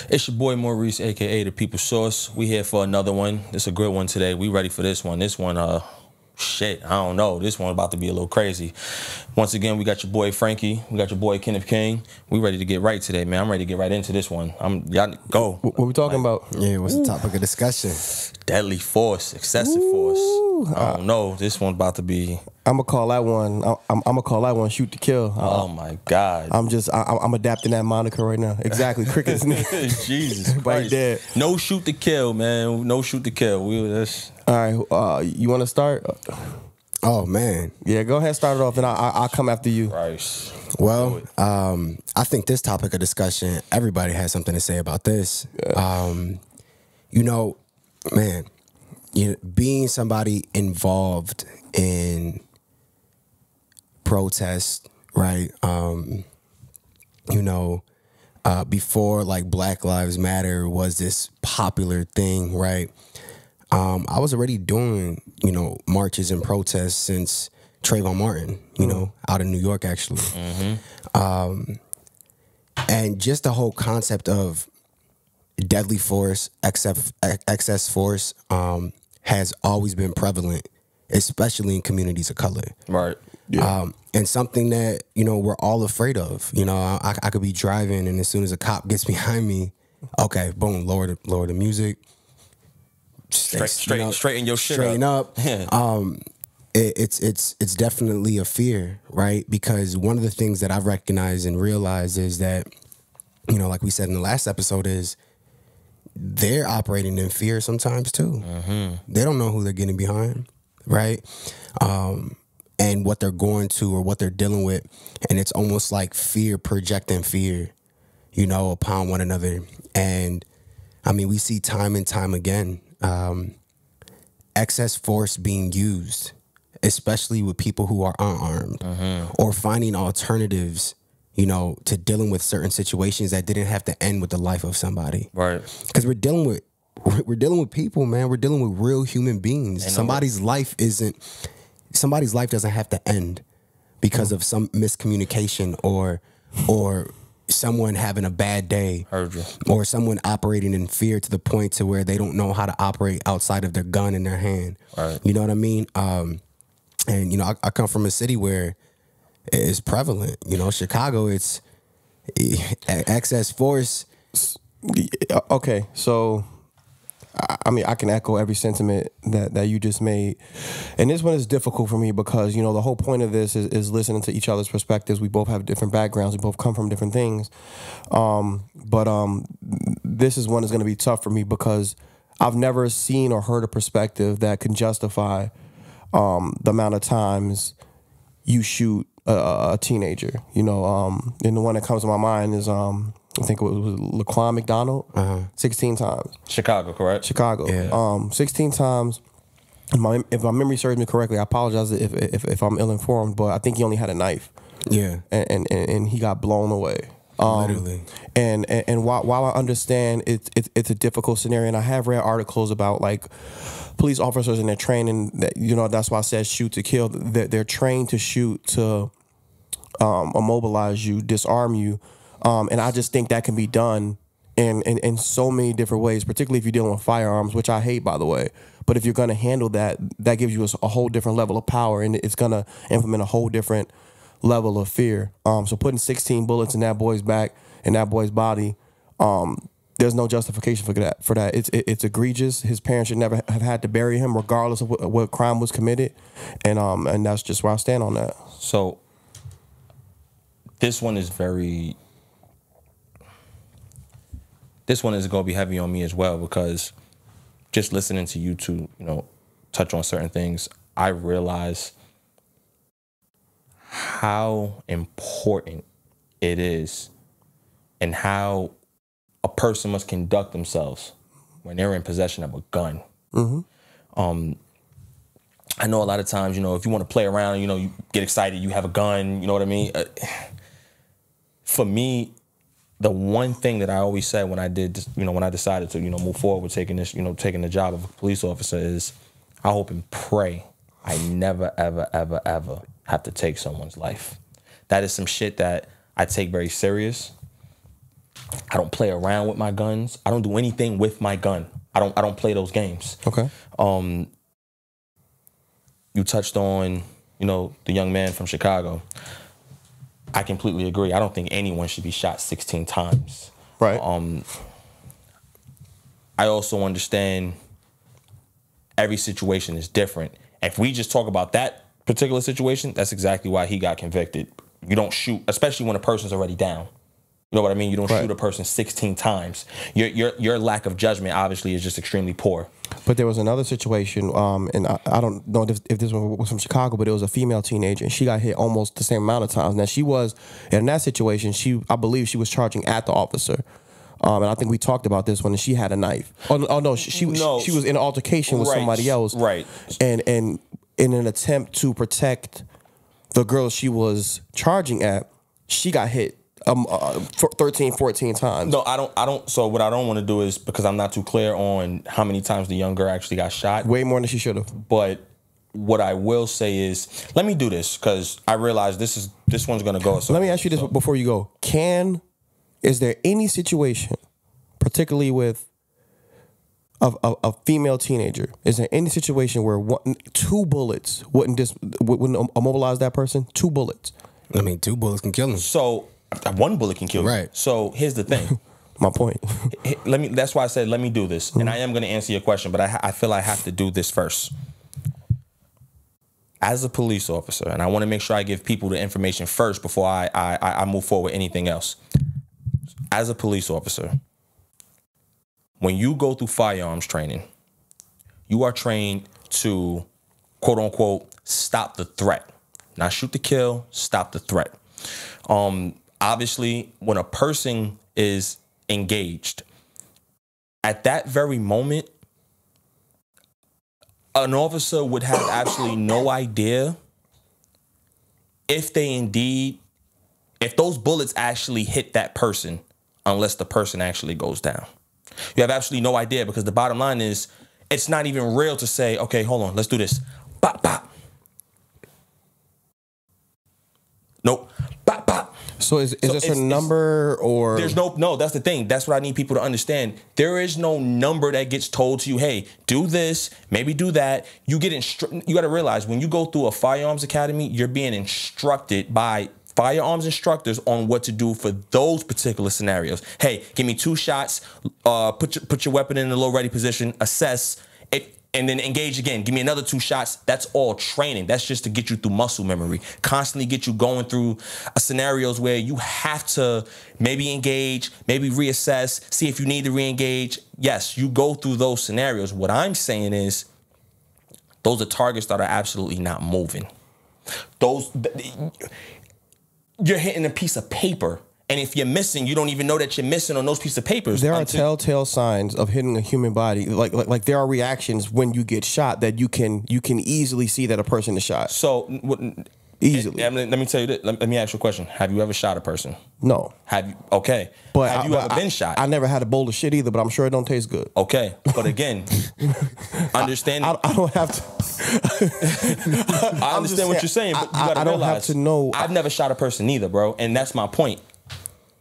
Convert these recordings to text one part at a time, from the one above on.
It's your boy Maurese, aka the People Source. We here for another one. It's a good one today. We ready for this one. This one, shit, I don't know. This one about to be a little crazy. Once again, we got your boy Frankie. We got your boy Kenneth King. We ready to get right today, man. I'm ready to get right into this one. Y'all go. What we talking about? Yeah, what's the topic of discussion? Deadly force, excessive force. I don't know. This one's about to be. I'm gonna call that one. I'm gonna call that one "Shoot to Kill." Oh my God. I'm adapting that moniker right now. Exactly, crickets. Jesus Everybody Christ. dead. No shoot to kill, man. No shoot to kill. All right, you want to start? Oh man, Yeah, go ahead, start it off, and I'll come after you. Christ. well, I think this topic of discussion, everybody has something to say about this. You know, man, being somebody involved in protest, right? Before like Black Lives Matter was this popular thing, right? I was already doing, marches and protests since Trayvon Martin, out in New York, actually. And just the whole concept of deadly force, excess force, has always been prevalent, especially in communities of color. Right. Yeah. And something that, we're all afraid of. I could be driving, and as soon as a cop gets behind me, okay, boom, lower the music. Straighten your shit straighten up. Yeah. It's definitely a fear, right? Because one of the things that I've recognized and realized is that, like we said in the last episode, is they're operating in fear sometimes too. They don't know who they're getting behind, right? And what they're going to or what they're dealing with. And it's almost like fear projecting fear, upon one another. And I mean, we see time and time again, excess force being used, especially with people who are unarmed, or finding alternatives, to dealing with certain situations that didn't have to end with the life of somebody. Right. Because we're dealing with people, man. We're dealing with real human beings. Somebody's life doesn't have to end because of some miscommunication or someone having a bad day. Heard you. Or someone operating in fear to the point to where they don't know how to operate outside of their gun in their hand. Right. You know what I mean? And I come from a city where it's prevalent. Chicago, it's excess force. Okay, so I mean, I can echo every sentiment that you just made. And this one is difficult for me because, the whole point of this is listening to each other's perspectives. We both have different backgrounds. We both come from different things. But this is one that's going to be tough for me because I've never seen or heard a perspective that can justify the amount of times you shoot a teenager. And the one that comes to my mind is I think it was Laquan McDonald, 16 times. Chicago, correct? Chicago. Yeah. 16 times. If my memory serves me correctly, I apologize if I'm ill-informed, but I think he only had a knife. Yeah. And he got blown away. Literally. And while I understand it's a difficult scenario, and I have read articles about like police officers and their training, that that's why I said shoot to kill. They're trained to shoot to immobilize you, disarm you. And I just think that can be done in so many different ways, particularly if you're dealing with firearms, which I hate, by the way. But if you're going to handle that, that gives you a whole different level of power, and it's going to implement a whole different level of fear. So putting 16 bullets in that boy's back and that boy's body, there's no justification for that. It's egregious. His parents should never have had to bury him, regardless of what crime was committed. And that's just where I stand on that. So this one is going to be heavy on me as well, because just listening to you two, touch on certain things, I realize how important it is and how a person must conduct themselves when they're in possession of a gun. I know a lot of times, if you want to play around, you get excited, you have a gun, you know what I mean? For me, the one thing that I always said when I did, when I decided to, move forward with taking this, taking the job of a police officer is, I hope and pray I never, ever, ever, ever have to take someone's life. That is some shit that I take very serious. I don't play around with my guns. I don't do anything with my gun. I don't play those games. Okay. You touched on, the young man from Chicago. I completely agree. I don't think anyone should be shot 16 times. Right. I also understand every situation is different. If we just talk about that particular situation, that's exactly why he got convicted. You don't shoot, especially when a person's already down. You know what I mean? You don't shoot a person 16 times. Your lack of judgment obviously is just extremely poor. But there was another situation, and I don't know if this one was from Chicago, but it was a female teenager, and she got hit almost the same amount of times. Now, she was, in that situation, I believe she was charging at the officer. And I think we talked about this one, and she had a knife. Oh no, she was in an altercation with somebody else. Right. And in an attempt to protect the girl she was charging at, she got hit 13, 14 times. No, I don't. So what I don't want to do is, because I'm not too clear on how many times the young girl actually got shot. Way more than she should have. But what I will say is, let me do this, because I realize this one's going to go. Let me ask you this before you go. Is there any situation, particularly with a female teenager, is there any situation where 2 bullets wouldn't immobilize that person? 2 bullets. I mean, 2 bullets can kill him. So 1 bullet can kill you. Right. So here's the thing. My point. That's why I said let me do this, and I am going to answer your question, but I feel I have to do this first. As a police officer, and I want to make sure I give people the information first before I move forward with anything else. As a police officer, when you go through firearms training, you are trained to, quote unquote, stop the threat. Not shoot to kill, stop the threat. Obviously, when a person is engaged, at that very moment, an officer would have absolutely no idea if those bullets actually hit that person, unless the person actually goes down. You have absolutely no idea, because the bottom line is, it's not even real to say, okay, hold on, let's do this. Bop, bop. Nope. Bop, bop. So is there a certain number, or? There's no, that's the thing. That's what I need people to understand. There is no number that gets told to you, hey, do this, maybe do that. You got to realize, when you go through a firearms academy, you're being instructed by firearms instructors on what to do for those particular scenarios. Hey, give me 2 shots, put your weapon in a low ready position, assess it, and then engage again. Give me another 2 shots. That's all training. That's just to get you through muscle memory. Constantly get you going through scenarios where you have to maybe engage, maybe reassess, see if you need to re-engage. Yes, you go through those scenarios. What I'm saying is, those are targets that are absolutely not moving. You're hitting a piece of paper, and if you're missing, you don't even know that you're missing on those pieces of papers. There are telltale signs of hitting a human body. Like there are reactions when you get shot that you can easily see that a person is shot. So easily. Let me tell you this. Let me ask you a question. Have you ever shot a person? No. Have you? Okay. But have you ever been shot? I never had a bowl of shit either, but I'm sure it don't taste good. Okay. But again, understand. I don't have to. I understand what you're saying, but you gotta realize, don't have to know. I've never shot a person either, bro, and that's my point.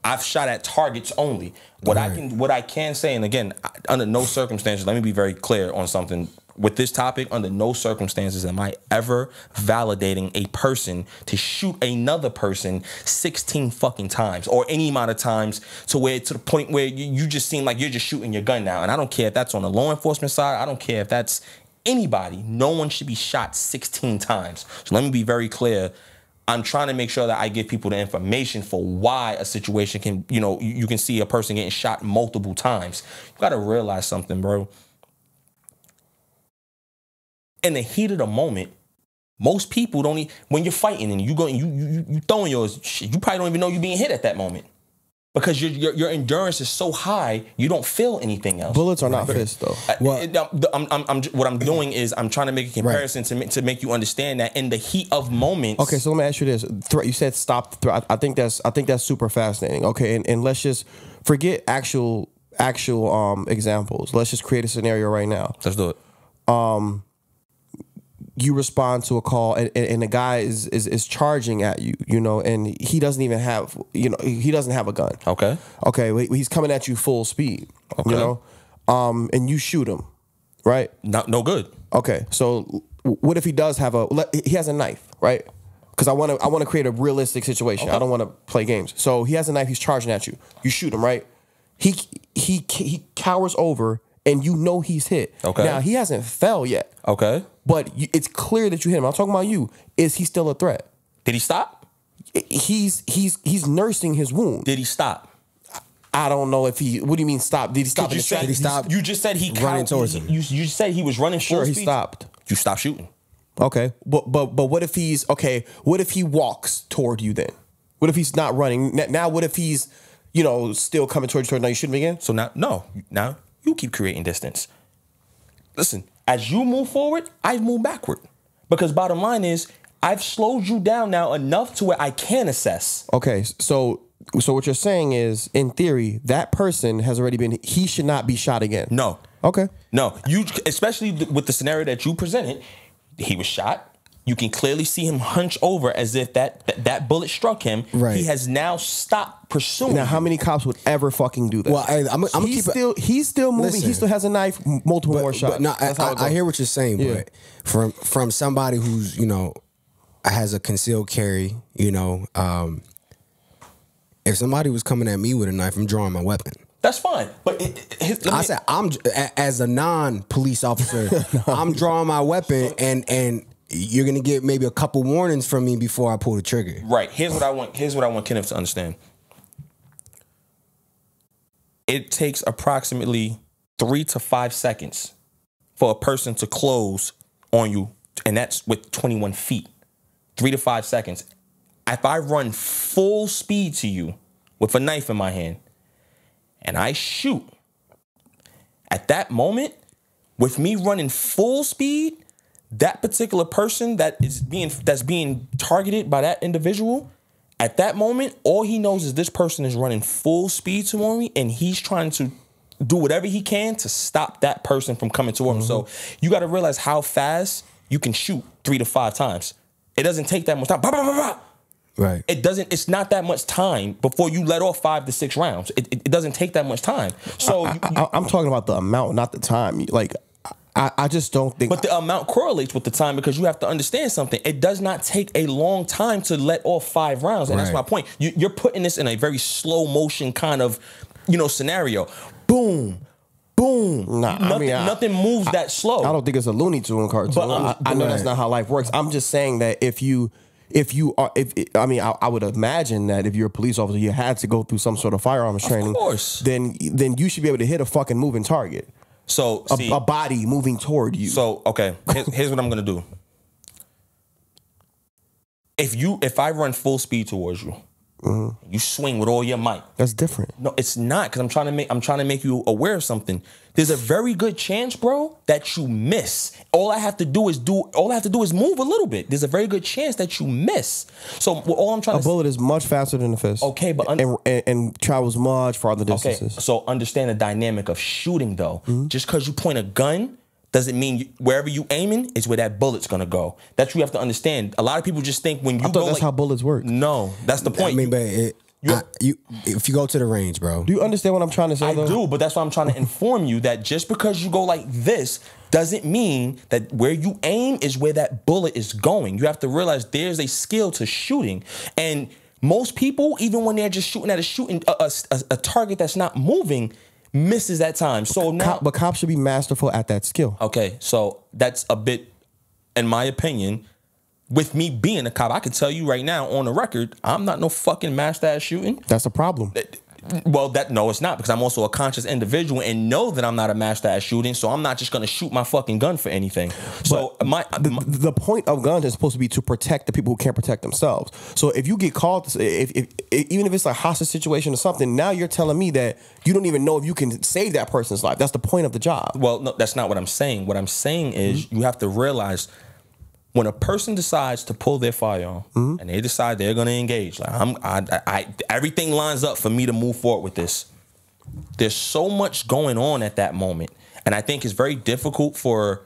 I've shot at targets only. What I can say, and again, under no circumstances, let me be very clear on something. With this topic, under no circumstances am I ever validating a person to shoot another person 16 fucking times, or any amount of times, to the point where you just seem like you're just shooting your gun now. And I don't care if that's on the law enforcement side. I don't care if that's anybody. No one should be shot 16 times. So let me be very clear. I'm trying to make sure that I give people the information for why a situation can, you can see a person getting shot multiple times. You got to realize something, bro. In the heat of the moment, most people don't. When you're fighting and you throwing yours, shit, you probably don't even know you're being hit at that moment, because your endurance is so high, you don't feel anything else. Bullets are not fists, though. What I'm doing is I'm trying to make a comparison to make you understand that in the heat of moments. Okay, so let me ask you this: you said stop the threat. I think that's super fascinating. Okay, and let's just forget actual examples. Let's just create a scenario right now. Let's do it. you respond to a call and the guy is charging at you, you know, and he doesn't even have, you know, he doesn't have a gun. Okay. Okay, he's coming at you full speed, Okay. you know, and you shoot him, right? No good. Okay, so what if he does have he has a knife, right? Because I want to create a realistic situation. I don't want to play games. So he has a knife. He's charging at you. You shoot him, right? He cowers over, and you know he's hit. Okay. Now he hasn't fell yet. Okay. But it's clear that you hit him. I'm talking about you. Is he still a threat? Did he stop? He's nursing his wound. Did he stop? I don't know if he. What do you mean stop? Did he stop? Did he stop? You just said he running towards him. You said he was running. Sure, full he speed. stopped. You stopped shooting. Okay, but what if he's okay? What if he walks toward you then? What if he's not running now? What if he's, you know, still coming towards you? Now you shooting him again? So now you keep creating distance. Listen, as you move forward, I move backward, because bottom line is I've slowed you down now enough to where I can assess. Okay, so what you're saying is, in theory, that person has already been. He should not be shot again. No. Okay. No. You, especially with the scenario that you presented, he was shot. You can clearly see him hunch over as if that bullet struck him. Right. He has now stopped pursuing. Now, how many cops would ever fucking do that? Well, he's still moving. Listen, he still has a knife. Multiple more shots. But no, I hear what you're saying, Yeah. but from somebody who's, you know, has a concealed carry, you know, if somebody was coming at me with a knife, I'm drawing my weapon. That's fine. But I said, as a non-police officer, I'm drawing my weapon, and you're gonna get maybe a couple warnings from me before I pull the trigger. Right. Here's what I want Kenneth to understand. It takes approximately 3 to 5 seconds for a person to close on you, and that's with 21 feet. 3 to 5 seconds. If I run full speed to you with a knife in my hand and I shoot, at that moment, with me running full speed, that particular person that's being targeted by that individual, at that moment, all he knows is this person is running full speed toward me, and he's trying to do whatever he can to stop that person from coming toward him. So you got to realize how fast you can shoot 3 to 5 times. It doesn't take that much time. Bah, bah, bah, bah. Right. It's not that much time before you let off 5 to 6 rounds. It doesn't take that much time. So I'm talking about the amount, not the time. Like, I just don't think. But the amount correlates with the time, because you have to understand something. It does not take a long time to let off 5 rounds. And that's my point. You're putting this in a very slow motion kind of, you know, scenario. Boom. Boom. Nah, nothing moves that slow. I don't think it's a Looney Tune cartoon. But I know that's not how life works. I'm just saying that I would imagine that if you're a police officer, you had to go through some sort of firearms training. Of course. Then you should be able to hit a fucking moving target. So a body moving toward you. So okay, here's what I'm gonna do. If I run full speed towards you, you swing with all your might. That's different. No, it's not, because I'm trying to make you aware of something. There's a very good chance, bro, that you miss. All I have to do is move a little bit. There's a very good chance that you miss. So all I'm trying a bullet is much faster than a fist. Okay, but and travels much farther distances. Okay, so understand the dynamic of shooting, though. Just because you point a gun doesn't mean wherever you aiming is where that bullet's gonna go. That's what you have to understand. A lot of people just think when you go, that's how bullets work. No, that's the point. I mean, but if you go to the range, bro. Do you understand what I'm trying to say? I do, but that's why I'm trying to inform you that just because you go like this doesn't mean that where you aim is where that bullet is going. You have to realize there's a skill to shooting, and most people, even when they're just shooting at a target that's not moving, misses that time. So now, but cops should be masterful at that skill. Okay, so that's a bit, in my opinion, with me being a cop, I can tell you right now on the record, I'm not no fucking master at shooting. That's a problem. Well, no, it's not, because I'm also a conscious individual and know that I'm not a master at shooting, so I'm not just gonna shoot my fucking gun for anything. So the point of guns is supposed to be to protect the people who can't protect themselves. So if you get called, even if it's a hostage situation or something, now you're telling me that you don't even know if you can save that person's life. That's the point of the job. Well, no, that's not what I'm saying. What I'm saying is you have to realize, when a person decides to pull their firearm and they decide they're going to engage, like everything lines up for me to move forward with this. There's so much going on at that moment, and I think it's very difficult for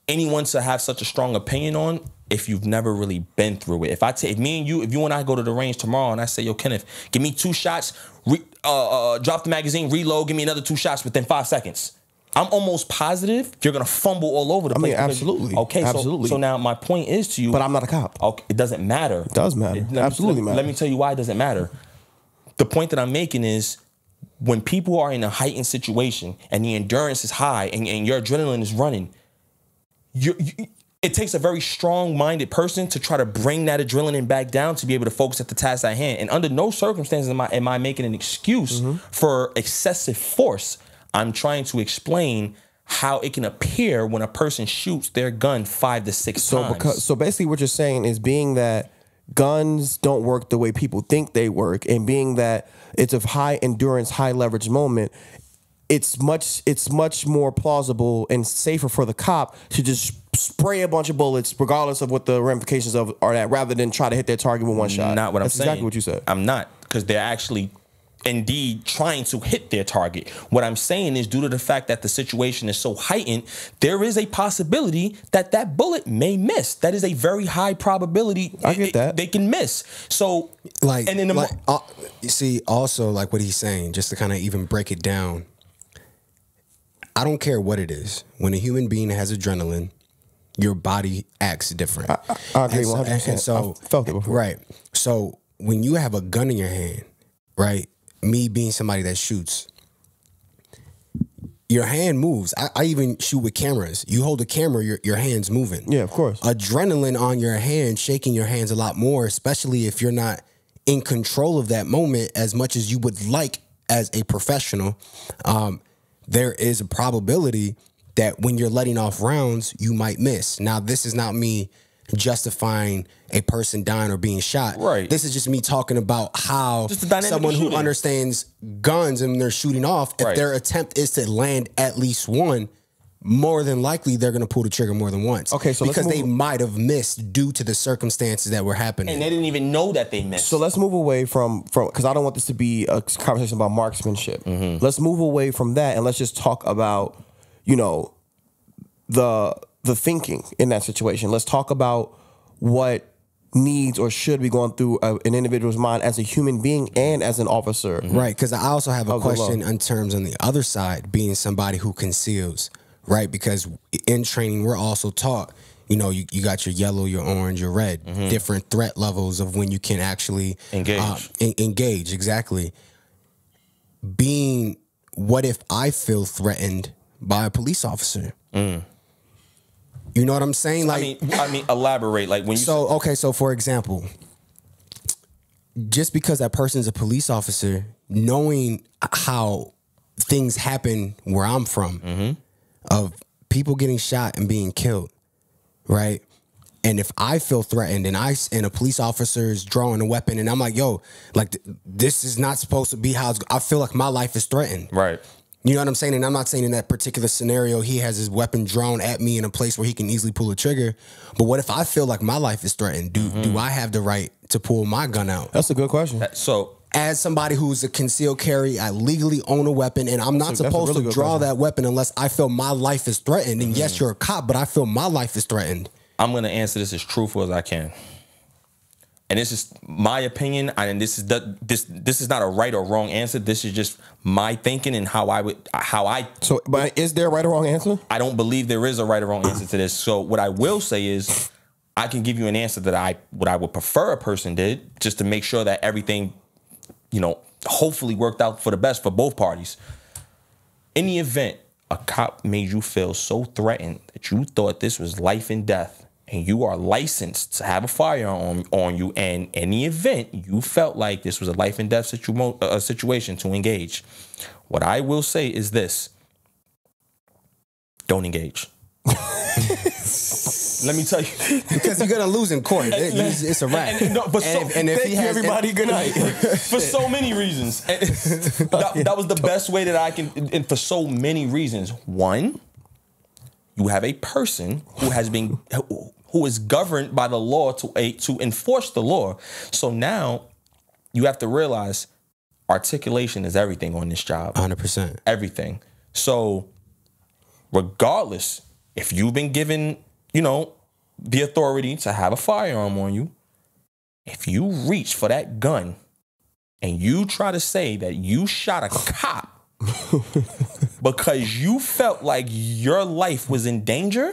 anyone to have such a strong opinion on if you've never really been through it. If you and I go to the range tomorrow and I say, yo, Kenneth, give me 2 shots, drop the magazine, reload, give me another 2 shots within 5 seconds. I'm almost positive you're gonna fumble all over the place. I mean, absolutely. Okay, absolutely. So now my point is to you. But I'm not a cop. Okay, it doesn't matter. It does matter. Absolutely matter. Let me tell you why it doesn't matter. The point that I'm making is when people are in a heightened situation and the endurance is high and your adrenaline is running, it takes a very strong-minded person to try to bring that adrenaline back down to be able to focus at the task at hand. And under no circumstances am I making an excuse for excessive force. I'm trying to explain how it can appear when a person shoots their gun 5 to 6 times. So basically what you're saying is being that guns don't work the way people think they work, and being that it's a high endurance, high leverage moment, it's much more plausible and safer for the cop to just spray a bunch of bullets, regardless of what the ramifications of are that, rather than try to hit their target with one shot. Not what I'm saying. That's exactly what you said. I'm not, because they're actually indeed trying to hit their target. What I'm saying is, due to the fact that the situation is so heightened, there is a possibility that that bullet may miss. That is a very high probability. I get that. They can miss. So, Like, and in the you see, also, like what he's saying, just to kind of even break it down, I don't care what it is. When a human being has adrenaline, your body acts different. I agree 100%. And so, I felt it before. Right. So when you have a gun in your hand, right, me being somebody that shoots, your hand moves. I even shoot with cameras. You hold a camera, your hand's moving. Yeah, of course. Adrenaline on your hand, shaking your hands a lot more, especially if you're not in control of that moment as much as you would like as a professional. There is a probability that when you're letting off rounds, you might miss. Now, this is not me justifying a person dying or being shot. Right. This is just me talking about how someone who understands guns and they're shooting off, if their attempt is to land at least one, more than likely they're going to pull the trigger more than once. Okay, so because they might have missed due to the circumstances that were happening. And they didn't even know that they missed. So let's move away from because I don't want this to be a conversation about marksmanship. Let's move away from that and let's just talk about, you know, the thinking in that situation. Let's talk about what needs or should be going through an individual's mind as a human being and as an officer. Right, because I also have a question in terms on the other side, being somebody who conceals, right? Because in training, we're also taught, you know, you got your yellow, your orange, your red, different threat levels of when you can actually engage. Engage, exactly. What if I feel threatened by a police officer? You know what I'm saying? Like, I mean, elaborate. Like when you so for example, just because that person's a police officer, knowing how things happen where I'm from, of people getting shot and being killed, right? And if I feel threatened and a police officer is drawing a weapon and I'm like, yo, like this is not supposed to be how I feel like my life is threatened. Right. You know what I'm saying? And I'm not saying in that particular scenario he has his weapon drawn at me in a place where he can easily pull a trigger. But what if I feel like my life is threatened? Do I have the right to pull my gun out? That's a good question. So as somebody who's a concealed carry, I legally own a weapon, and I'm not supposed to draw that weapon unless I feel my life is threatened. And yes, you're a cop, but I feel my life is threatened. I'm going to answer this as truthful as I can. And this is my opinion, and this is not a right or wrong answer. This is just my thinking and how I. So, but is there a right or wrong answer? I don't believe there is a right or wrong answer to this. So what I will say is, I can give you an answer that what I would prefer a person did, just to make sure that everything, you know, hopefully worked out for the best for both parties. In the event a cop made you feel so threatened that you thought this was life and death, and you are licensed to have a firearm on you, and in the event you felt like this was a life and death situation to engage, what I will say is this: don't engage. Let me tell you, because you're gonna lose in court. It's a wrap. And if he has everybody, good night. For so many reasons. That was the best way that I can, and for so many reasons. One, you have a person who is governed by the law to enforce the law. So now you have to realize articulation is everything on this job. 100%. Everything. So regardless if you've been given, you know, the authority to have a firearm on you, if you reach for that gun and you try to say that you shot a cop because you felt like your life was in danger,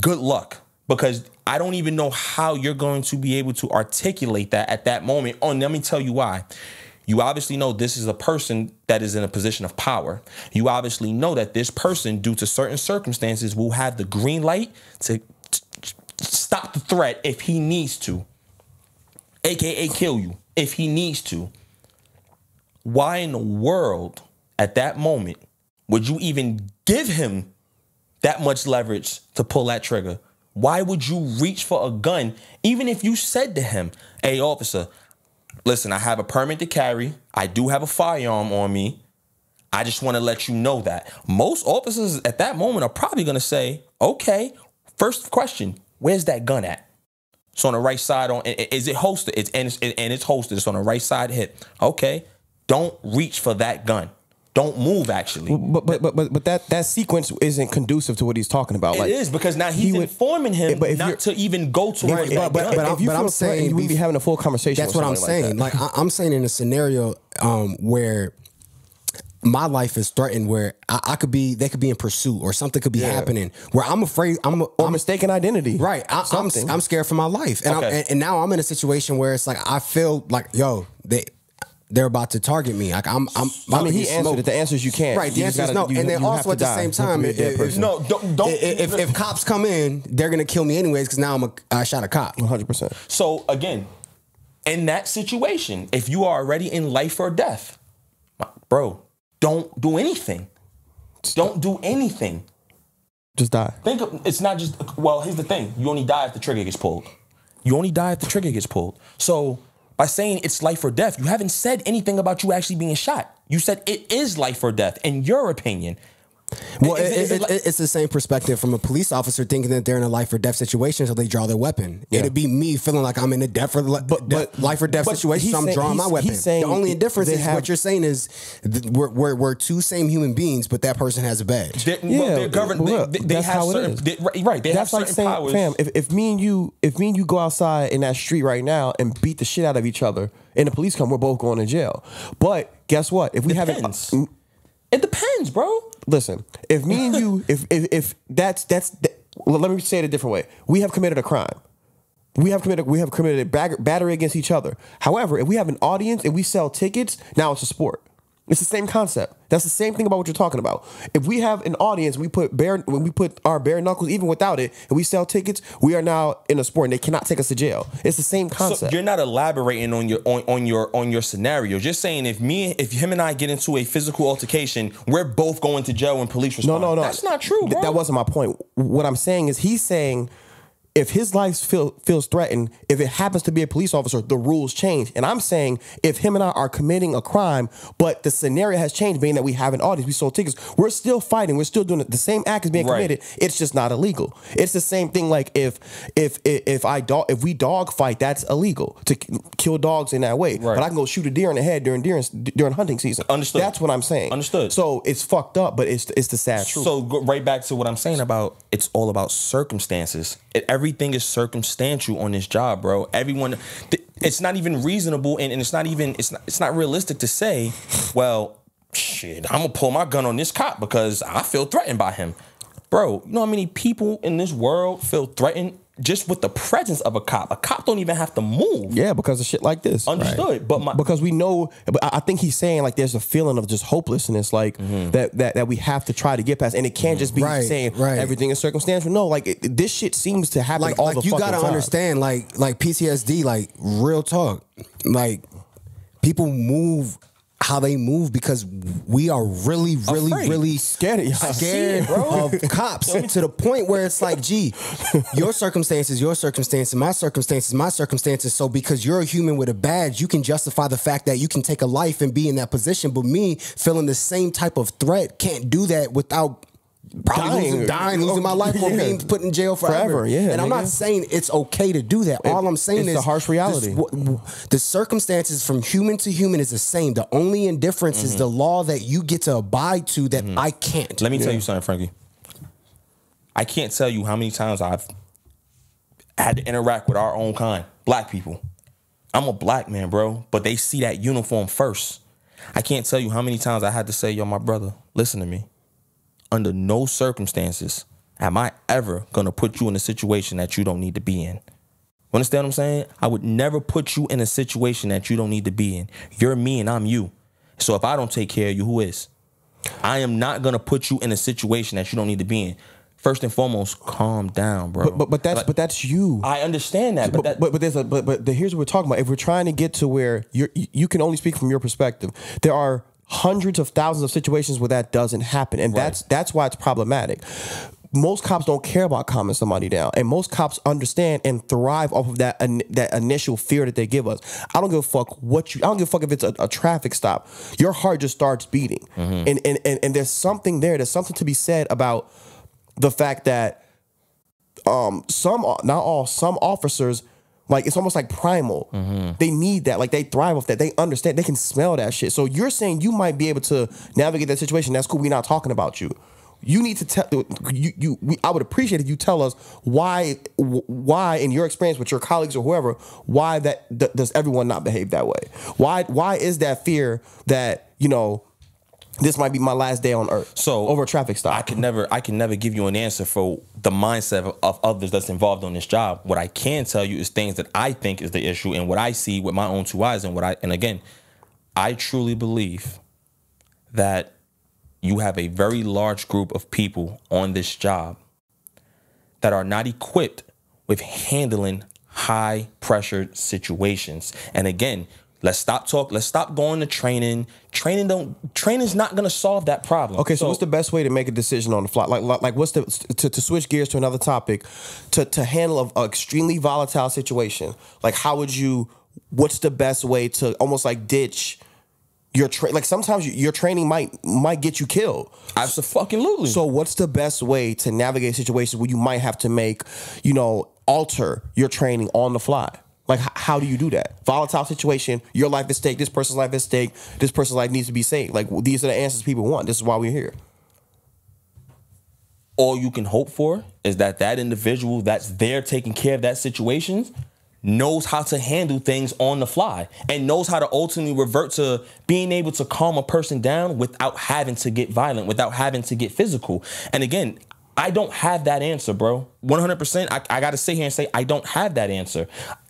good luck. Because I don't even know how you're going to be able to articulate that at that moment. Oh, and let me tell you why. You obviously know this is a person that is in a position of power. You obviously know that this person, due to certain circumstances, will have the green light to stop the threat if he needs to, AKA kill you if he needs to. Why in the world at that moment would you even give him that much leverage to pull that trigger? Why would you reach for a gun, even if you said to him, hey, officer, listen, I have a permit to carry. I do have a firearm on me. I just want to let you know that. Most officers at that moment are probably going to say, okay, first question, where's that gun at? It's on the right side. Is it holstered? It's holstered. It's on the right side hip. Okay, don't reach for that gun. Don't move, actually. But that sequence isn't conducive to what he's talking about. It is, because now he's informing him not to even go to right, but I'm saying we'd be having a full conversation. That's what I'm saying. Like I'm saying in a scenario where my life is threatened, where they could be in pursuit, or something could be happening, where I'm afraid, or mistaken identity. Right. I'm scared for my life, and and now I'm in a situation where it's like I feel like, yo, they're about to target me. Like I mean, he answered it. The answer is you can't. Right. The answer is no. And then also at the same time, if cops come in, they're gonna kill me anyways, because now I shot a cop. 100%. So again, in that situation, if you are already in life or death, bro, don't do anything. Don't do anything. Just die. It's not just, well, here's the thing. You only die if the trigger gets pulled. You only die if the trigger gets pulled. So by saying it's life or death, you haven't said anything about you actually being shot. You said it is life or death, in your opinion. Well, it's the same perspective from a police officer thinking that they're in a life or death situation, so they draw their weapon. Yeah. It'd be me feeling like I'm in a life or death situation, so I'm drawing my weapon. The only difference is what you're saying is we're two same human beings, but that person has a badge. They're governed. They have certain right. They have certain powers. Fam, if me and you go outside in that street right now and beat the shit out of each other, and the police come, we're both going to jail. But guess what? If we haven't, it depends, bro. Listen, if me and you, if that's let me say it a different way. We have committed a crime. We have committed battery against each other. However, if we have an audience and we sell tickets, now it's a sport. It's the same concept. That's the same thing about what you're talking about. If we have an audience, when we put our bare knuckles, even without it, and we sell tickets, we are now in a sport, and they cannot take us to jail. It's the same concept. So you're not elaborating on your scenario. Just saying if him and I get into a physical altercation, we're both going to jail when police respond. No. That's not true, bro. That wasn't my point. What I'm saying is he's saying, if his life feels threatened, if it happens to be a police officer, the rules change. And I'm saying if him and I are committing a crime, but the scenario has changed, being that we have an audience, we sold tickets, we're still fighting, we're still doing it. The same act is being committed. It's just not illegal. It's the same thing like if we dog fight, that's illegal to kill dogs in that way. Right. But I can go shoot a deer in the head during hunting season. Understood. That's what I'm saying. Understood. So it's fucked up, but it's the sad truth. So go right back to what I'm saying about it's all about circumstances. Everything is circumstantial on this job, bro. Everyone, it's not even reasonable, and it's not realistic to say, well, shit, I'm gonna pull my gun on this cop because I feel threatened by him. Bro, you know how many people in this world feel threatened just with the presence of a cop? A cop don't even have to move. Yeah, because of shit like this. Understood. Right. But because we know, but I think he's saying like there's a feeling of just hopelessness, like that we have to try to get past, and it can't just be saying everything is circumstantial. No, like this shit seems to happen all the fucking time. You gotta understand, like PTSD, like real talk, like people move how they move because we are really scared of cops to the point where it's like, gee, your circumstances, my circumstances. So because you're a human with a badge, you can justify the fact that you can take a life and be in that position. But me feeling the same type of threat can't do that without dying, losing my life, or being put in jail forever. And I'm not saying it's okay to do that. All I'm saying is the harsh reality. The circumstances from human to human is the same. The only indifference is the law that you get to abide to that I can't. Let me tell you something, Frankie. I can't tell you how many times I've had to interact with our own kind, black people. I'm a black man, bro, but they see that uniform first. I can't tell you how many times I had to say, yo, my brother, listen to me. Under no circumstances am I ever going to put you in a situation that you don't need to be in. You understand what I'm saying? I would never put you in a situation that you don't need to be in. You're me and I'm you. So if I don't take care of you, who is? I am not going to put you in a situation that you don't need to be in. First and foremost, calm down, bro. But that's you. I understand that, but here's what we're talking about. If we're trying to get to where you can only speak from your perspective, there are hundreds of thousands of situations where that doesn't happen, and that's why it's problematic. Most cops don't care about calming somebody down, and most cops understand and thrive off of that initial fear that they give us. I don't give a fuck I don't give a fuck if it's a traffic stop. Your heart just starts beating, and there's something there. There's something to be said about the fact that some officers, like, it's almost like primal. They need that. Like, they thrive off that. They understand. They can smell that shit. So you're saying you might be able to navigate that situation. That's cool. We're not talking about you. You need to tell I would appreciate if you tell us why in your experience with your colleagues or whoever, why does everyone not behave that way? Why is that fear that, you know, this might be my last day on earth? So over a traffic stop. I can never give you an answer for the mindset of others that's involved on this job. What I can tell you is things that I think is the issue and what I see with my own two eyes, and again, I truly believe that you have a very large group of people on this job that are not equipped with handling high pressure situations. And again, let's stop going to training. Training's not going to solve that problem. Okay, so what's the best way to make a decision on the fly? Like what's to switch gears to another topic, to handle an extremely volatile situation? Like, what's the best way to almost like ditch your like sometimes your training might get you killed. Absolutely. So what's the best way to navigate situations where you might have to make, alter your training on the fly? Like, how do you do that? Volatile situation, your life is at stake, this person's life is at stake, this person's life needs to be saved. Like, these are the answers people want. This is why we're here. All you can hope for is that individual that's there taking care of that situation knows how to handle things on the fly and knows how to ultimately revert to being able to calm a person down without having to get violent, without having to get physical. And again, I don't have that answer, bro. 100%. I got to sit here and say I don't have that answer.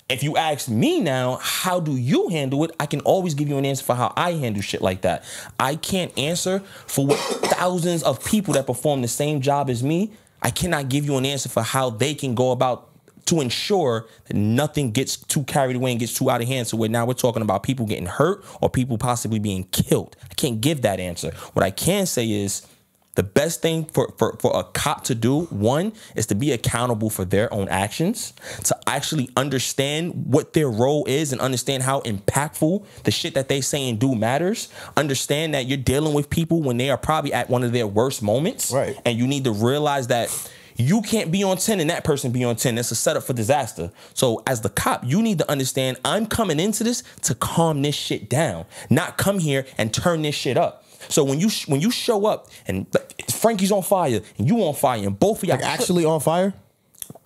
If you ask me now, how do you handle it? I can always give you an answer for how I handle shit like that. I can't answer for what thousands of people that perform the same job as me. I cannot give you an answer for how they can go about to ensure that nothing gets too carried away and gets too out of hand. So now we're talking about people getting hurt or people possibly being killed. I can't give that answer. What I can say is the best thing for a cop to do, one, is to be accountable for their own actions, to actually understand what their role is and understand how impactful the shit that they say and do matters. Understand that you're dealing with people when they are probably at one of their worst moments. Right. And you need to realize that you can't be on 10 and that person be on 10. That's a setup for disaster. So as the cop, you need to understand I'm coming into this to calm this shit down, not come here and turn this shit up. So when you show up and Frankie's on fire and you on fire and both of y'all actually on fire?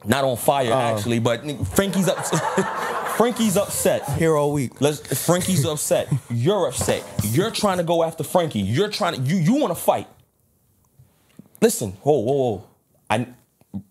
Not on fire actually, but Frankie's up. Frankie's upset. Here all week. Frankie's upset. You're upset. You're trying to go after Frankie. You're trying to you want to fight. Listen, whoa.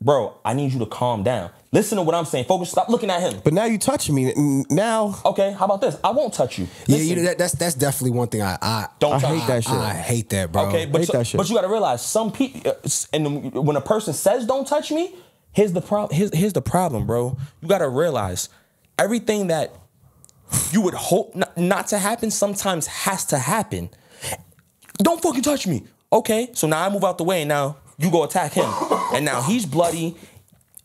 Bro, I need you to calm down. Listen to what I'm saying. Focus. Stop looking at him. But now you touching me. Now. Okay, how about this? I won't touch you. Listen. Yeah, that's definitely one thing I hate that shit. I hate that, bro. Okay, but you got to realize some people, and when a person says "don't touch me," here's the problem. Here's the problem, bro. You got to realize everything that you would hope not to happen sometimes has to happen. Don't fucking touch me. Okay, so now I move out the way, and now you go attack him, and now he's bloody.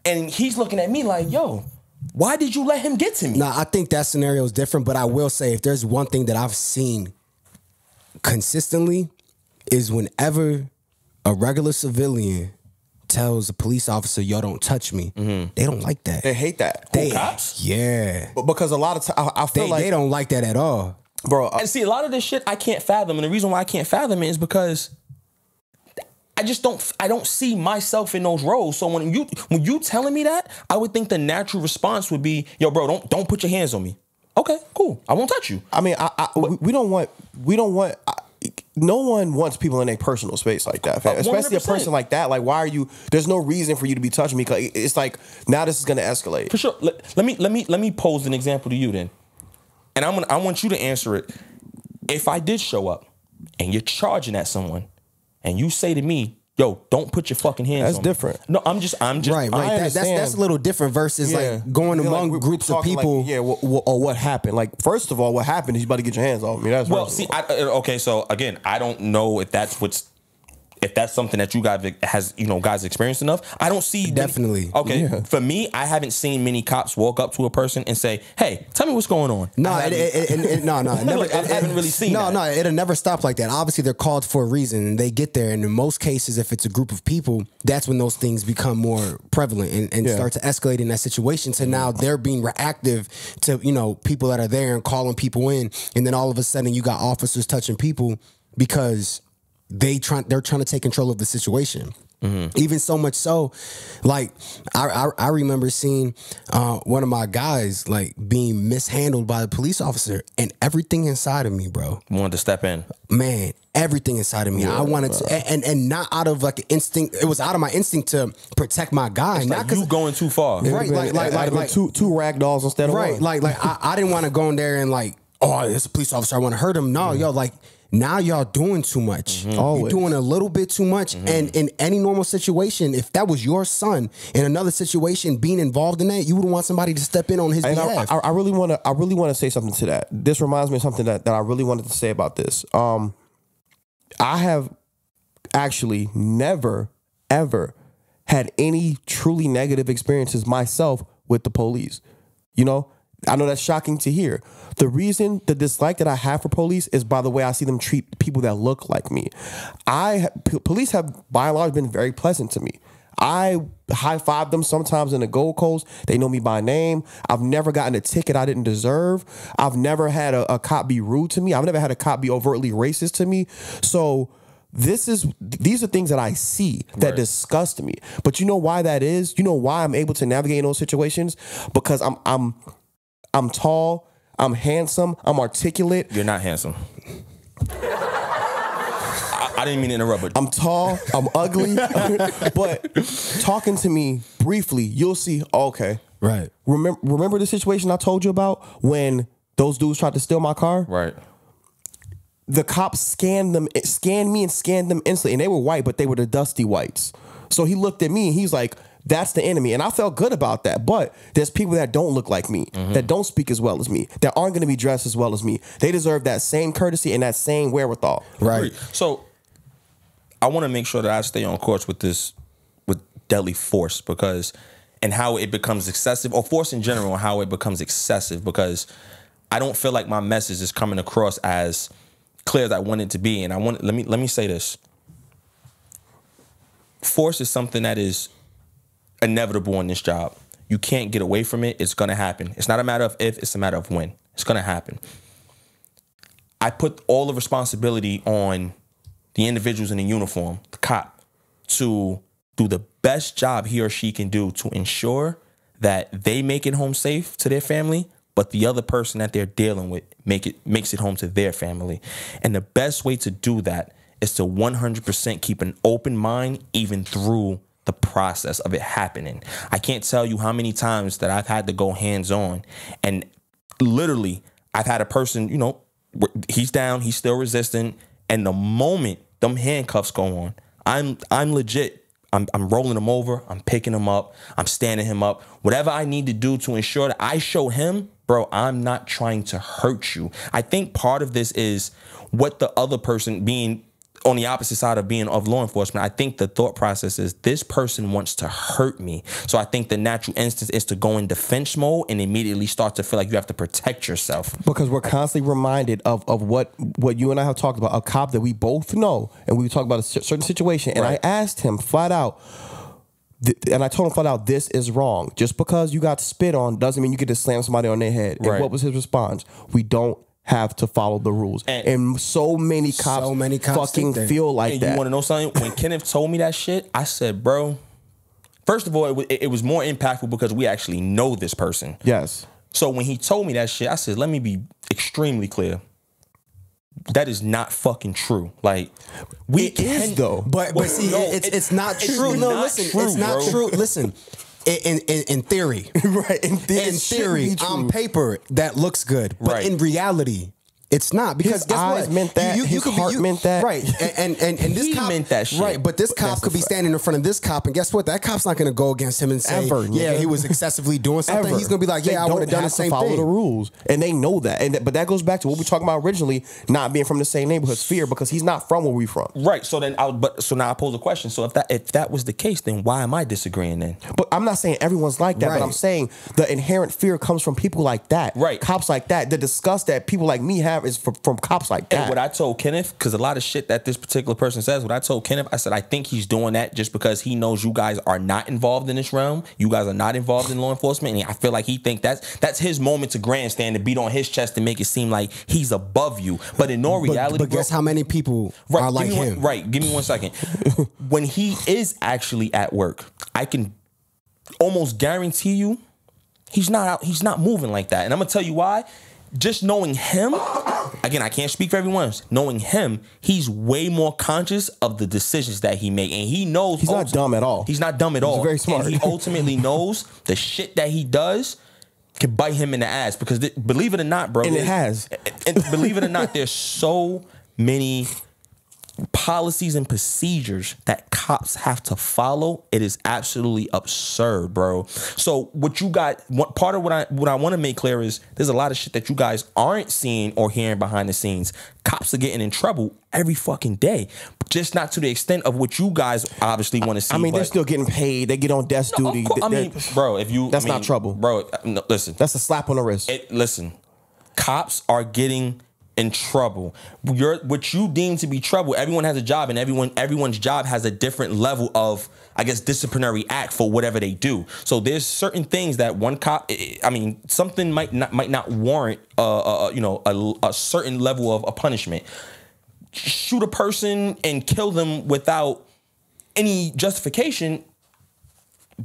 And he's looking at me like, yo, why did you let him get to me? Nah, I think that scenario is different, but I will say if there's one thing that I've seen consistently is whenever a regular civilian tells a police officer, yo, don't touch me, they don't like that. They hate that. Cops? Yeah. But because a lot of times, I feel like they don't like that at all. Bro. And see, a lot of this shit I can't fathom. And the reason why I can't fathom it is because I don't see myself in those roles. So when you telling me that, I would think the natural response would be, yo, bro, don't put your hands on me. Okay, cool. I won't touch you. I mean, we don't want. No one wants people in a personal space like that, especially 100%. A person like that. Like, why are you? There's no reason for you to be touching me. Cause it's like now this is going to escalate. For sure. Let me pose an example to you then, and I want you to answer it. If I did show up and you're charging at someone, and you say to me, yo, don't put your fucking hands on me. That's different. No, I'm just right. That's a little different versus like going among groups of people. Like, or what happened? Like, first of all, what happened is you about to get your hands off me. That's okay. So again, I don't know if that's something that you guys experienced enough. I don't see definitely. For me, I haven't seen many cops walk up to a person and say, "Hey, tell me what's going on." No, I haven't really seen. No, it'll never stop like that. Obviously, they're called for a reason, and they get there. And in most cases, if it's a group of people, that's when those things become more prevalent and start to escalate in that situation. So now they're being reactive to people that are there and calling people in, and then all of a sudden you got officers touching people because they're trying to take control of the situation. Mm-hmm. Even so much so, like I remember seeing one of my guys like being mishandled by a police officer, and everything inside of me, bro, wanted to step in. Man, everything inside of me, I wanted to, and not out of like an instinct. It was out of my instinct to protect my guy. It's not because you going too far, right? Like two rag dolls instead of one. Like I didn't want to go in there and like, oh, it's a police officer, I want to hurt him. No, yo, like. Now y'all doing too much. Mm-hmm. You're doing a little bit too much. Mm-hmm. And in any normal situation, if that was your son in another situation being involved in that, you would want somebody to step in on his behalf. I really want to say something to that. This reminds me of something that I really wanted to say about this. I have actually never, ever had any truly negative experiences myself with the police. I know that's shocking to hear. The dislike that I have for police is by the way I see them treat people that look like me. Police have, by and large, been very pleasant to me. I high-five them sometimes in the Gold Coast. They know me by name. I've never gotten a ticket I didn't deserve. I've never had a cop be rude to me. I've never had a cop be overtly racist to me. So these are things that I see that disgust me. But you know why that is? You know why I'm able to navigate in those situations? Because I'm tall, I'm handsome, I'm articulate. You're not handsome. I didn't mean to interrupt, but I'm tall, I'm ugly. But talking to me briefly, you'll see, okay. Right. Remember the situation I told you about when those dudes tried to steal my car? Right. The cops scanned me and scanned them instantly. And they were white, but they were the dusty whites. So he looked at me and he's like, that's the enemy. And I felt good about that. But there's people that don't look like me, that don't speak as well as me, that aren't going to be dressed as well as me. They deserve that same courtesy and that same wherewithal. Right. So I want to make sure that I stay on course with deadly force and how it becomes excessive, or force in general, and how it becomes excessive, because I don't feel like my message is coming across as clear as I want it to be. And let me say this. Force is something that is inevitable in this job. You can't get away from it. It's going to happen. It's not a matter of if, it's a matter of when. It's going to happen. I put all the responsibility on the individuals in the uniform, the cop, to do the best job he or she can do to ensure that they make it home safe to their family, but the other person that they're dealing with makes it home to their family. And the best way to do that is to 100% keep an open mind even through the process of it happening. I can't tell you how many times that I've had to go hands-on, and literally I've had a person, he's down, he's still resistant, and the moment them handcuffs go on, I'm legit. I'm rolling him over, I'm picking him up, I'm standing him up, whatever I need to do to ensure that I show him, bro, I'm not trying to hurt you. I think part of this is what the other person, being on the opposite side of being of law enforcement, I think the thought process is this person wants to hurt me. So I think the natural instinct is to go in defense mode and immediately start to feel like you have to protect yourself. Because we're constantly reminded of what you and I have talked about, a cop that we both know, and we talk about a certain situation. And I asked him flat out, and I told him flat out, this is wrong. Just because you got spit on doesn't mean you get to slam somebody on their head. And what was his response? We don't have to follow the rules, and so many cops fucking feel like and that. You want to know something? When Kenneth told me that shit, I said, bro, first of all, it was more impactful because we actually know this person. Yes. So when he told me that shit, I said, let me be extremely clear. That is not fucking true. Like, it is though. But see, no, it's not true. It's No, not listen, true, it's not bro. true. Listen, in theory, Right. in theory, on paper, that looks good, but Right. in reality, it's not, because His guess eyes what? meant that. His heart meant that. Right. And this He cop meant that shit. Right, but this cop could be standing in front of this cop, and guess what? That cop's not going to go against him and say, Ever, yeah, nigga. he was excessively doing something. Ever. He's going to be like, yeah, I would have done the same follow thing. the rules, and they know that. But that goes back to what we talking about originally, not being from the same neighborhood, fear, because he's not from where we from. Right. So then so now I pose a question. So if that was the case, then why am I disagreeing then? But I'm not saying everyone's like that, Right. but I'm saying the inherent fear comes from people like that. Right. Cops like that. The disgust that people like me have is from cops like that. And what I told Kenneth, because a lot of shit that this particular person says, what I told Kenneth, I said, I think he's doing that just because he knows you guys are not involved in this realm. You guys are not involved in law enforcement. And I feel like he think that's his moment to grandstand, to beat on his chest and make it seem like he's above you. But in all reality, But guess how many people are like him? Right. Give me 1 second. When he is actually at work, I can almost guarantee you he's not out. He's not moving like that. And I'm going to tell you why. Just knowing him, again, I can't speak for everyone else. Knowing him, he's way more conscious of the decisions that he make, and he knows He's not dumb at all. He's not dumb at all. very smart. And he ultimately knows the shit that he does can bite him in the ass, because believe it or not, bro, And it has. And believe it or not, there's so many policies and procedures that cops have to follow. It is absolutely absurd, bro. So what you got, part of what I want to make clear is there's a lot of shit that you guys aren't seeing or hearing behind the scenes. Cops are getting in trouble every fucking day, just not to the extent of what you guys obviously want to see. I mean, they're still getting paid. They get on desk duty. I mean, bro, that's not trouble, bro. No, listen, that's a slap on the wrist. Listen, cops are getting in trouble. What you deem to be trouble, everyone has a job, and everyone's job has a different level of, I guess, disciplinary act for whatever they do. So there's certain things that one cop, I mean, something might not warrant a certain level of a punishment. Shoot a person and kill them without any justification,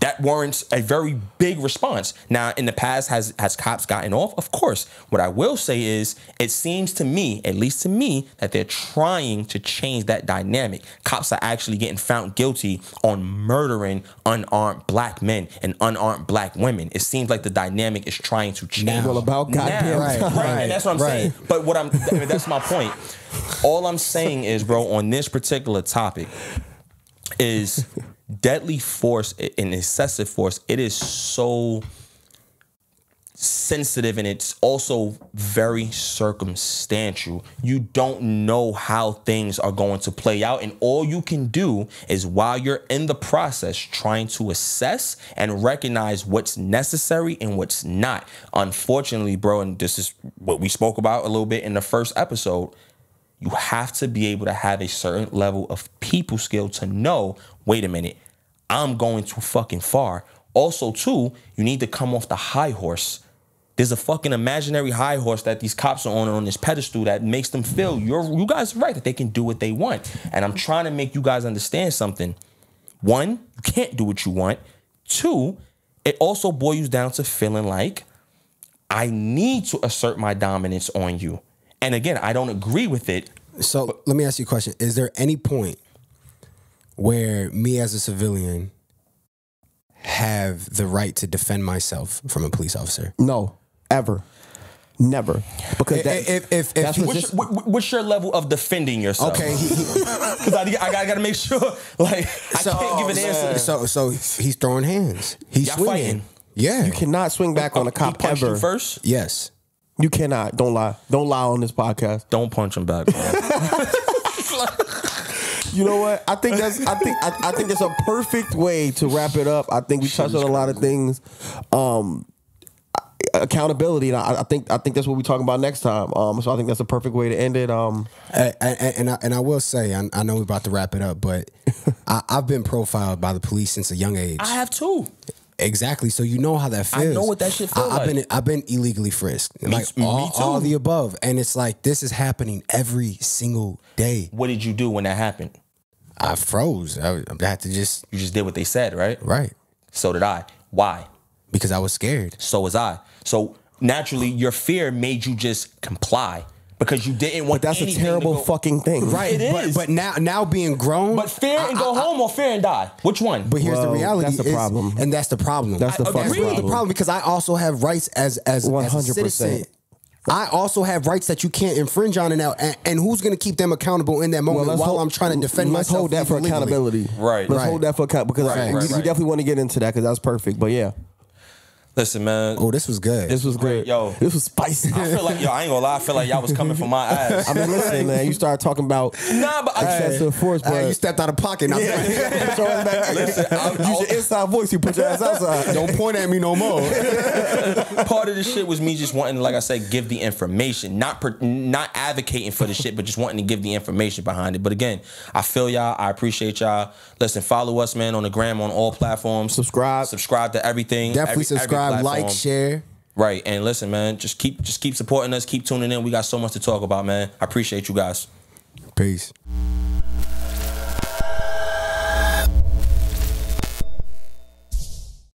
that warrants a very big response. Now, in the past, has cops gotten off? Of course. What I will say is, it seems to me, at least to me, that they're trying to change that dynamic. Cops are actually getting found guilty on murdering unarmed black men and unarmed black women. It seems like the dynamic is trying to change. Well, about goddamn Right, time. right. And that's what I'm saying. But that's my point. All I'm saying is, bro, on this particular topic is deadly force and excessive force. It is so sensitive, and it's also very circumstantial. You don't know how things are going to play out, and all you can do is, while you're in the process, trying to assess and recognize what's necessary and what's not. Unfortunately, bro, and this is what we spoke about a little bit in the first episode, you have to be able to have a certain level of people skill to know, wait a minute, I'm going too fucking far. Also, too, you need to come off the high horse. There's a fucking imaginary high horse that these cops are on this pedestal that makes them feel you guys are right, that they can do what they want. And I'm trying to make you guys understand something. One, you can't do what you want. Two, it also boils down to feeling like I need to assert my dominance on you. And again, I don't agree with it. So let me ask you a question. Is there any point where me as a civilian have the right to defend myself from a police officer? No, ever. Never. Because what's your level of defending yourself? Okay, because I gotta make sure. Like, I can't give an answer. So he's throwing hands. He's Y'all swinging. fighting. Yeah, you cannot swing back on a cop He punched ever. you first? Yes. You cannot. Don't lie. Don't lie on this podcast. Don't punch him back, bro. You know what? I think that's a perfect way to wrap it up. I think we touched on a lot of things. Accountability, and I think that's what we're talking about next time. So I think that's a perfect way to end it. And I will say, I know we're about to wrap it up, but I've been profiled by the police since a young age. I have too. Exactly. So you know how that feels. I know what that shit feels like. I've been illegally frisked. Like me all too. the above. And it's like this is happening every single day. What did you do when that happened? I froze. I had to just You just did what they said, right? right. So did I. Why? Because I was scared. So was I. So naturally, your fear made you just comply because you didn't want. But that's a anything to terrible go- fucking thing. Right. It is. But now being grown. But fear and go home or fear and die? Which one? But here's the Well, reality. that's the is- problem. And that's the problem. That's the fucking really the problem. problem because I also have rights as a 100%. citizen. I also have rights that you can't infringe on, and who's going to keep them accountable in that moment while I'm trying to defend let's myself? hold that for legally? accountability. Right. Let's Right. hold that for account because Right, we right. definitely want to get into that because that's perfect. But yeah, Listen, man. Oh, this was good. this was great. Yo. This was spicy. I feel like I ain't gonna lie. I feel like y'all was coming for my ass. I mean, listen, man. You start talking about Nah, but excessive force, but you stepped out of pocket. Now, Put your ass back. Listen, Use your inside voice. You put your ass outside. don't point at me no more. part of the shit was me just wanting, like I said, give the information, not advocating for the shit, but just wanting to give the information behind it. But again, I feel y'all. I appreciate y'all. Listen, follow us, man, on the gram on all platforms. Subscribe to everything. Definitely every subscribe, like, platform. share. Right, and listen, man, just keep supporting us, keep tuning in. We got so much to talk about, man. I appreciate you guys. Peace.